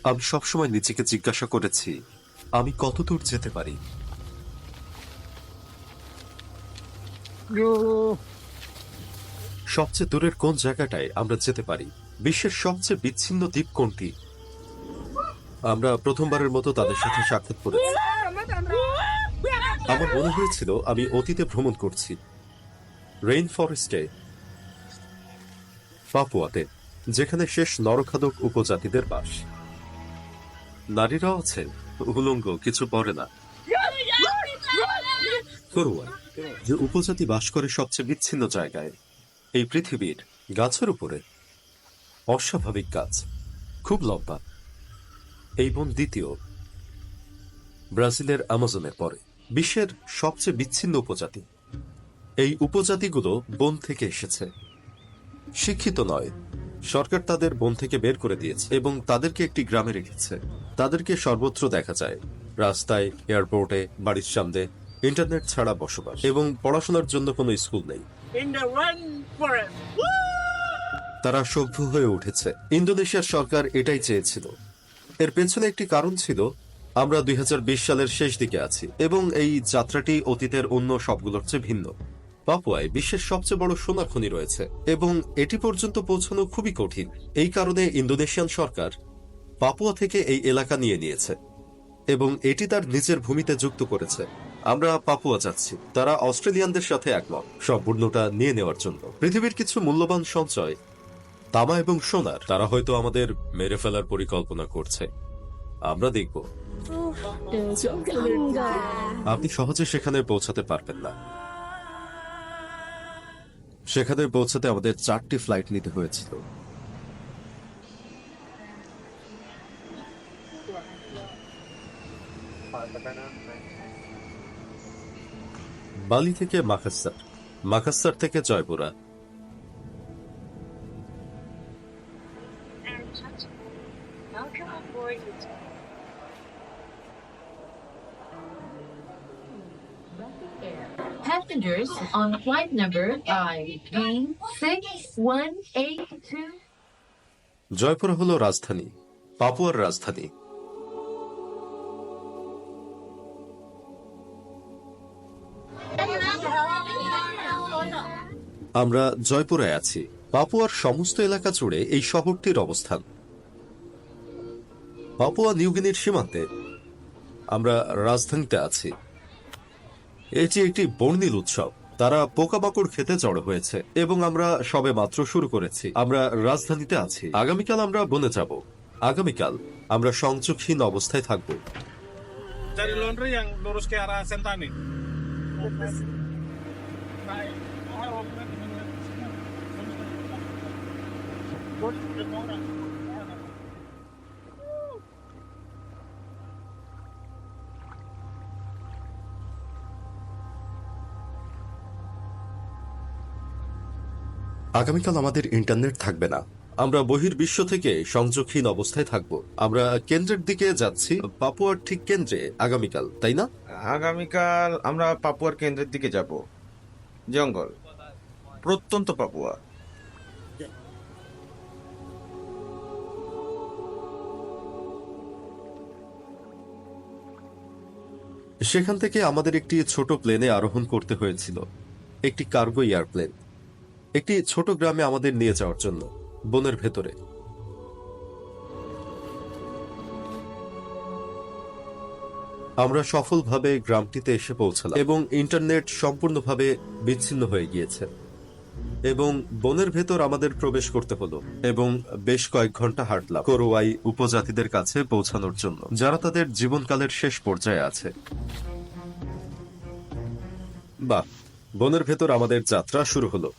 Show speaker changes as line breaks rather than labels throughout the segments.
আমি সবসময় নিজেকে জিজ্ঞাসা করেছি, আমি কত দূর যেতে পারি। সবচেয়ে দূরের কোন জায়গাটায় আমরা যেতে পারি? বিশ্বের সবচেয়ে বিচ্ছিন্ন দ্বীপ কোনটি? আমরা প্রথমবারের মতো তাদের সাথে সাক্ষাৎ করেছি। আমার মনে হয়েছিল আমি অতীতে ভ্রমণ করছি, রেইন ফরেস্টে, পাপুয়াতে, যেখানে শেষ নরখাদক উপজাতিদের বাস। নারীরাও আছেন, উলঙ্গ, কিছু পরে না। করোয়া, যে উপজাতি বাস করে সবচেয়ে বিচ্ছিন্ন জায়গায় এই পৃথিবীর, গাছের উপরে। অস্বাভাবিক গাছ, খুব লম্বা। এই বন দ্বিতীয় ব্রাজিলের আমাজনের পরে বিশ্বের সবচেয়ে বিচ্ছিন্ন উপজাতি। এই উপজাতিগুলো বন থেকে এসেছে, শিক্ষিত নয়। সরকার তাদের বন থেকে বের করে দিয়েছে এবং তাদেরকে একটি গ্রামে রেখেছে। তাদেরকে সর্বত্র দেখা যায়, রাস্তায়, এয়ারপোর্টে, বাড়ির সামনে। ইন্টারনেট ছাড়া বসবাস এবং পড়াশোনার জন্য কোনো স্কুল নেই। তারা সভ্য হয়ে উঠেছে। ইন্দোনেশিয়ার সরকার এটাই চেয়েছিল। এর পেছনে একটি কারণ ছিল, আমরা 2020 সালের শেষ দিকে আছি এবং এই যাত্রাটি অতীতের অন্য সবগুলোর চেয়ে ভিন্ন। পাপুয়ায় বিশ্বের সবচেয়ে বড় সোনার খনি রয়েছে এবং এটি পর্যন্ত পৌঁছানো খুবই কঠিন। এই কারণে ইন্দোনেশিয়ান সরকার পাপুয়া থেকে এই এলাকা নিয়ে নিয়েছে এবং এটি তার নিজের ভূমিতে যুক্ত করেছে। আমরা পাপুয়া যাচ্ছি, তারা অস্ট্রেলিয়ানদের সাথে একমত সম্পূর্ণটা নিয়ে নেওয়ার জন্য। পৃথিবীর কিছু মূল্যবান সঞ্চয়, তামা এবং সোনার, তারা হয়তো আমাদের মেরে ফেলার পরিকল্পনা করছে। আমরা দেখব। আপনি সহজে সেখানে পৌঁছাতে পারবেন না। সেখানে পৌঁছাতে আমাদের 4টি ফ্লাইট নিতে হয়েছিল। বালি থেকে মাকাস্সার, মাকাস্সার থেকে Jaipura.
Passengers on flight number I-6-182.
Jaipura হলো রাজধানী, পাপুয়ার রাজধানী। আমরা জয়পুরায় আছি। পাপুয়ার সমস্ত এলাকা জুড়ে এই শহরটির অবস্থান। পাপুয়া নিউগিনির সীমান্তে আমরা রাজধানীতে আছি। এটি একটি বর্ণিল উৎসব। তারা পোকামাকড় খেতে জড়ো হয়েছে এবং আমরা সবে মাত্র শুরু করেছি। আমরা রাজধানীতে আছি। আগামীকাল আমরা বনে যাব। আগামীকাল আমরা সংযোগহীন অবস্থায় থাকব।
Cari laundry yang lurus ke arah Sentani.
আগামীকাল আমাদের ইন্টারনেট থাকবে না। আমরা বহির্বিশ্ব থেকে সংযোগহীন অবস্থায় থাকব। আমরা কেন্দ্রের দিকে যাচ্ছি, পাপুয়ার ঠিক কেন্দ্রে আগামীকাল, তাই না?
আগামীকাল আমরা পাপুয়ার কেন্দ্রের দিকে যাব। জঙ্গল, প্রত্যন্ত পাপুয়া।
সেখান থেকে আমাদের একটি ছোট প্লেনে আরোহণ করতে হয়েছিল, একটি কার্গো এয়ারপ্লেন, একটি ছোট গ্রামে আমাদের নিয়ে যাওয়ার জন্য, বনের ভেতরে। আমরা সফলভাবে গ্রামটিতে এসে পৌঁছালাম এবং ইন্টারনেট সম্পূর্ণভাবে বিচ্ছিন্ন হয়ে গিয়েছে এবং বনের ভেতর আমাদের প্রবেশ করতে হলো এবং বেশ কয়েক ঘন্টা হাঁটলাম করোয়াই উপজাতিদের কাছে পৌঁছানোর জন্য, যারা তাদের জীবনকালের শেষ পর্যায়ে আছে। বাহ, বনের ভেতর আমাদের যাত্রা শুরু হলো।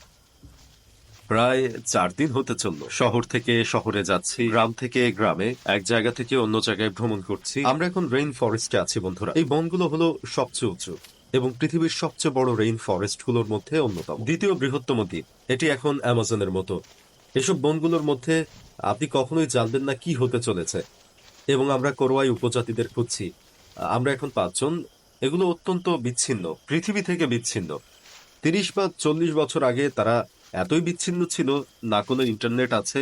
প্রায় 4 দিন হতে চলল। শহর থেকে শহরে যাচ্ছি, গ্রাম থেকে গ্রামে, এক জায়গা থেকে অন্য জায়গায় ভ্রমণ করছি। আমরা এখন রেইন ফরেস্টে আছি বন্ধুরা। এই বনগুলো হলো সবচেয়ে উঁচু এবং পৃথিবীর সবচেয়ে বড় রেইন ফরেস্টগুলোর মধ্যে অন্যতম। দ্বিতীয় বৃহত্তম দ্বীপ। এটি এখন অ্যামাজনের মতো। এসব বনগুলোর মধ্যে আপনি কখনোই জানবেন না কি হতে চলেছে। এবং আমরা করোয়াই উপজাতিদের খুঁজছি। আমরা এখন 5 জন। এগুলো অত্যন্ত বিচ্ছিন্ন, পৃথিবী থেকে বিচ্ছিন্ন। 30 বা 40 বছর আগে তারা এতই বিচ্ছিন্ন ছিল, না কোনো ইন্টারনেট আছে,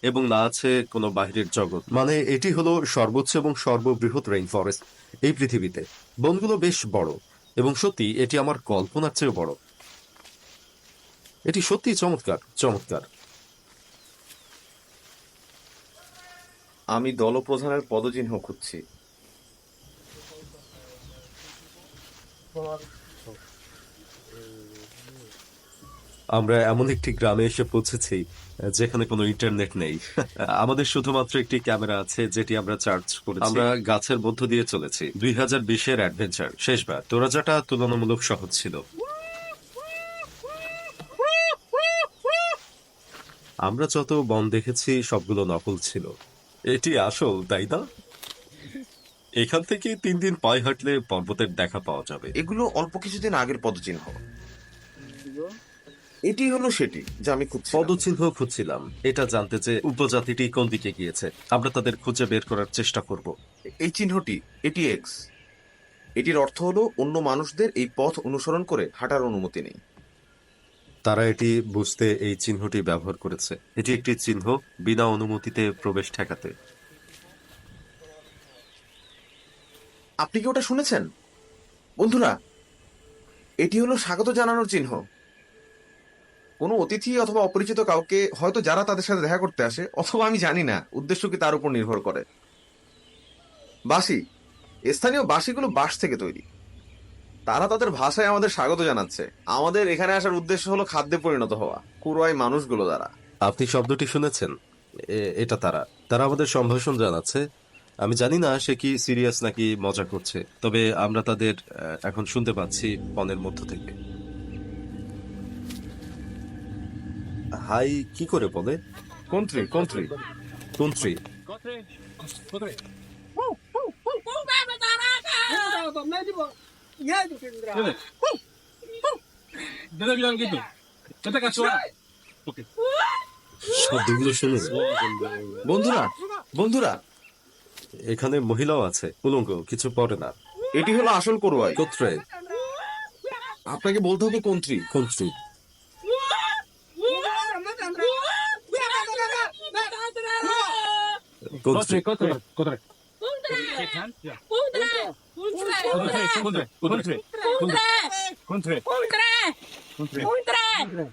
এবং না আছে কোনো বাইরের জগৎ। মানে এটি হলো সর্বোচ্চ এবং সর্ববৃহৎ রেইন ফরেস্ট এই পৃথিবীতে। বনগুলো বেশ বড় এবং সত্যি এটি আমার কল্পনার চেয়েও বড়। এটি সত্যি চমৎকার চমৎকার।
আমি দলপ্রধানের পদচিহ্ন খুঁজছি।
আমরা এমন একটি গ্রামে এসে পৌঁছেছি যেখানে কোনো ইন্টারনেট নেই। আমাদের শুধুমাত্র একটি ক্যামেরা আছে যেটি আমরা চার্জ করেছি। আমরা গাছের মধ্য দিয়ে চলেছি। 2020-এর অ্যাডভেঞ্চার শেষবার তোরাজাটা তুলনামূলক সহজ ছিল। আমরা যত বন দেখেছি সবগুলো নকল ছিল। এটি আসল, তাই না? এখান থেকে 3 দিন পায়ে হাঁটলে পর্বতের দেখা পাওয়া যাবে।
এগুলো অল্প কিছুদিন আগের পদচিহ্ন। এটি হলো সেটি যা আমি খুঁজছি।
পদচিহ্ন খুঁজছিলাম এটা জানতে যে উপজাতিটি কোন দিকে গিয়েছে। আমরা তাদের খুঁজে বের করার চেষ্টা করব।
এই চিহ্নটি, এটি এক্স। এটির অর্থ হলো অন্য মানুষদের এই পথ অনুসরণ করে হাঁটার অনুমতি নেই।
তারা এটি বুঝতে এই চিহ্নটি ব্যবহার করেছে। এটি একটি চিহ্ন বিনা অনুমতিতে প্রবেশ ঠেকাতে।
আপনি কি ওটা শুনেছেন বন্ধুরা? এটি হলো স্বাগত জানানোর চিহ্ন। কোনো অতিথি অথবা অপরিচিত কাউকে, হয়তো যারা তাদের সাথে দেখা করতে আসে, অথবা আমি জানি না উদ্দেশ্য কি তার উপর নির্ভর করে। বাঁশি, স্থানীয় বাঁশিগুলো বাঁশ থেকে তৈরি। তারা তাদের ভাষায় আমাদের স্বাগত জানাচ্ছে। আমাদের এখানে আসার উদ্দেশ্য হলো খাদ্যে পরিণত হওয়া কুরাই মানুষগুলো দ্বারা।
আপনি শব্দটি শুনেছেন? এটা তারা তারা আমাদের সম্ভাষণ জানাচ্ছে। আমি জানি না সে কি সিরিয়াস নাকি মজা করছে, তবে আমরা তাদের এখন শুনতে পাচ্ছি বনের মধ্য থেকে। হাই কি করে বলে?
কোন্ট্রি কোন্ট্রি
কুন্ত্রি।
Dia bilang gitu. Kita kasih suara. Oke.
শব্দগুলো শুনুন।
বন্ধুরা বন্ধুরা,
এখানে মহিলাও আছে, উলঙ্গ, কিছু পরে না।
এটি হলো আসল কোরওয়াই।
কোত্রে।
আপনাকে বলতে হবে কোন্ট্রি।
কুন্ত্রি। কুন্ত্রি।
Kotre.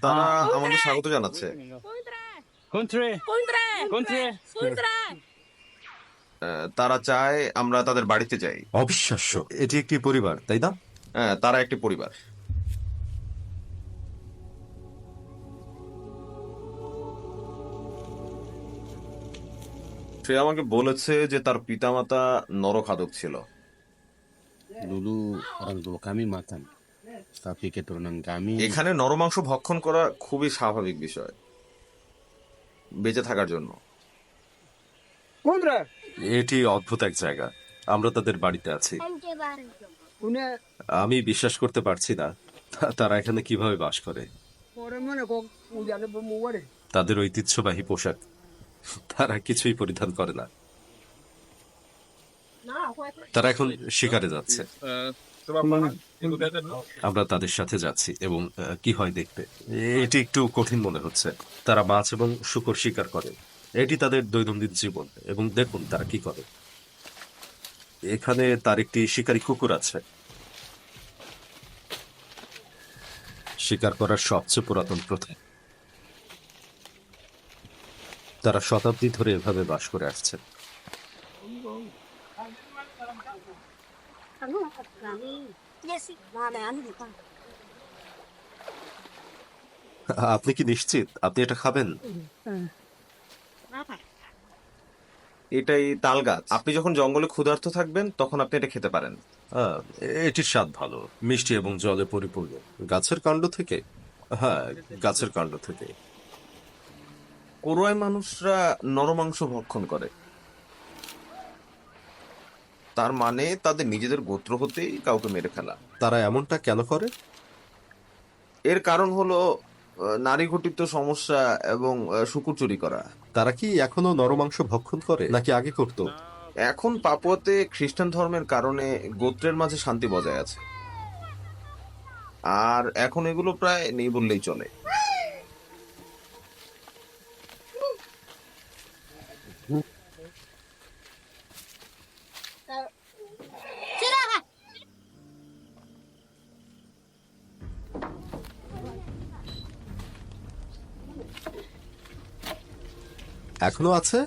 তারা আমাদের স্বাগত জানাচ্ছে। তারা চায় আমরা তাদের বাড়িতে যাই।
অবিশ্বাস্য, এটি একটি পরিবার, তাই না?
হ্যাঁ, তারা একটি পরিবার। সে আমাকে বলেছে যে তার পিতামাতা নরখাদক ছিল।
Dulu orang tua kami makan, tapi keturunan kami
এখানে নরমাংস ভক্ষণ করা খুবই স্বাভাবিক বিষয় বেঁচে থাকার জন্য।
এটি অদ্ভুত এক জায়গা। আমরা তাদের বাড়িতে আছি। আমি বিশ্বাস করতে পারছি না তারা এখানে কিভাবে বাস করে। তাদের ঐতিহ্যবাহী পোশাক, তারা কিছুই পরিধান করে না। তারা এখন শিকারে যাচ্ছে। আমরা তাদের সাথে যাচ্ছি এবং কি হয় দেখতে। এটি একটু কঠিন মনে হচ্ছে। তারা মাছ এবং শূকর শিকার করে। এটি তাদের দৈনন্দিন জীবন এবং দেখুন তারা কি করে। এখানে তার একটি শিকারী কুকুর আছে। শিকার করার সবচেয়ে পুরাতন প্রথা। তারা শতাব্দী ধরে এভাবে বাস করে আসছে। আপনি কি নিশ্চিত আপনি এটা খাবেন?
এটাই তাল গাছ। আপনি যখন জঙ্গলে ক্ষুধার্ত থাকবেন তখন আপনি এটা খেতে পারেন।
আহ, এটির স্বাদ ভালো, মিষ্টি এবং জলে পরিপূর্ণ। গাছের কাণ্ড থেকে? হ্যাঁ, গাছের কাণ্ড থেকে।
কোরওয়াই মানুষরা নরমাংস ভক্ষণ করে। তার মানে তাদের নিজেদের গোত্র হতেই কাউকে মেরে ফেলা।
তারা এমনটা কেন করে?
এর কারণ হলো নারী ঘটিত সমস্যা এবং শূকর চুরি করা।
তারা কি এখনো নরমাংস ভক্ষণ করে নাকি আগে করত?
এখন পাপুয়াতে খ্রিস্টান ধর্মের কারণে গোত্রের মাঝে শান্তি বজায় আছে, আর এখন এগুলো প্রায় নেই বললেই চলে।
এখনো আছে।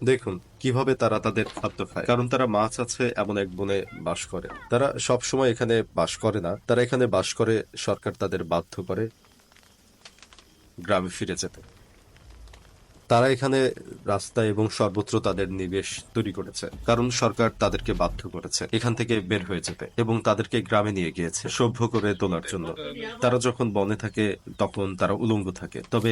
দেখুন কিভাবে তারা তাদের খাদ্য খায়, কারণ তারা মাছ আছে এমন এক বনে বাস করে। তারা সব সময় এখানে বাস করে না, তারা এখানে বাস করে। সরকার তাদের বাধ্য করে গ্রামে ফিরে যেতে। তারা এখানে রাস্তা এবং সর্বত্র তাদের নিবেশ তৈরি করেছে, কারণ সরকার তাদেরকে বাধ্য করেছে এখান থেকে বের হয়ে যেতে, এবং তাদেরকে গ্রামে নিয়ে গিয়েছে সভ্য করে তোলার জন্য। তারা যখন বনে থাকে তখন তারা উলঙ্গ থাকে, তবে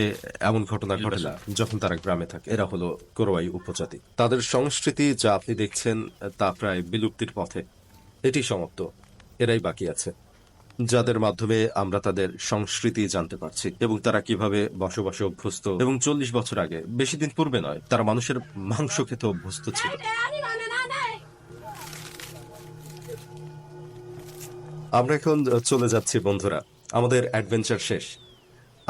এমন ঘটনা ঘটে না যখন তারা গ্রামে থাকে। এরা হলো কোরওয়াই উপজাতি। তাদের সংস্কৃতি যা আপনি দেখছেন তা প্রায় বিলুপ্তির পথে। এটি সমাপ্ত, এরাই বাকি আছে, যাদের মাধ্যমে আমরা তাদের সংস্কৃতি জানতে পারছি এবং তারা কিভাবে বসবাসে অভ্যস্ত। এবং 40 বছর আগে, বেশি দিন পূর্বে নয়, তারা মানুষের মাংস খেতে অভ্যস্ত ছিল। আমরা এখন চলে যাচ্ছি বন্ধুরা, আমাদের অ্যাডভেঞ্চার শেষ।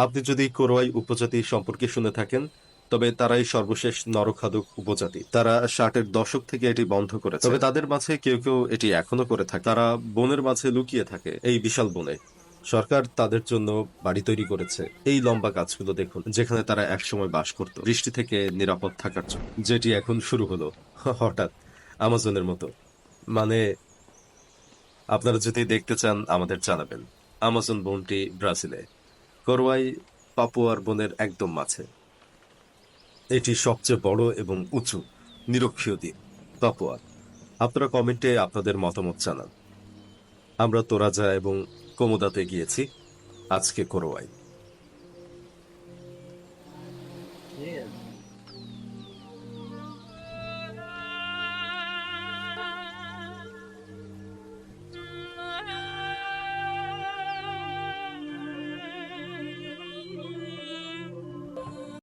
আপনি যদি কোরওয়াই উপজাতি সম্পর্কে শুনে থাকেন, তবে তারাই সর্বশেষ নরখাদক উপজাতি। তারা 60-এর দশক থেকে এটি বন্ধ করেছে, তবে তাদের মাঝে কেউ কেউ এটি এখনো করে থাকে। তারা বনের মাঝে লুকিয়ে থাকে, এই বিশাল বনে। সরকার তাদের জন্য বাড়ি তৈরি করেছে। এই লম্বা গাছগুলো দেখুন, যেখানে তারা একসময় বাস করত বৃষ্টি থেকে নিরাপদ থাকার জন্য, যেটি এখন শুরু হলো হঠাৎ আমাজনের মতো। মানে আপনারা যদি দেখতে চান আমাদের জানাবেন। আমাজন বনটি ব্রাজিলে, কোরওয়াই পাপুয়ার বনের একদম মাঝে। এটি সবচেয়ে বড় এবং উঁচু নিরক্ষীয় দ্বীপ পাপুয়া। আপনারা কমেন্টে আপনাদের মতামত জানান। আমরা তোরাজা এবং কোমোদাতে গিয়েছি, আজকে কোরওয়াই।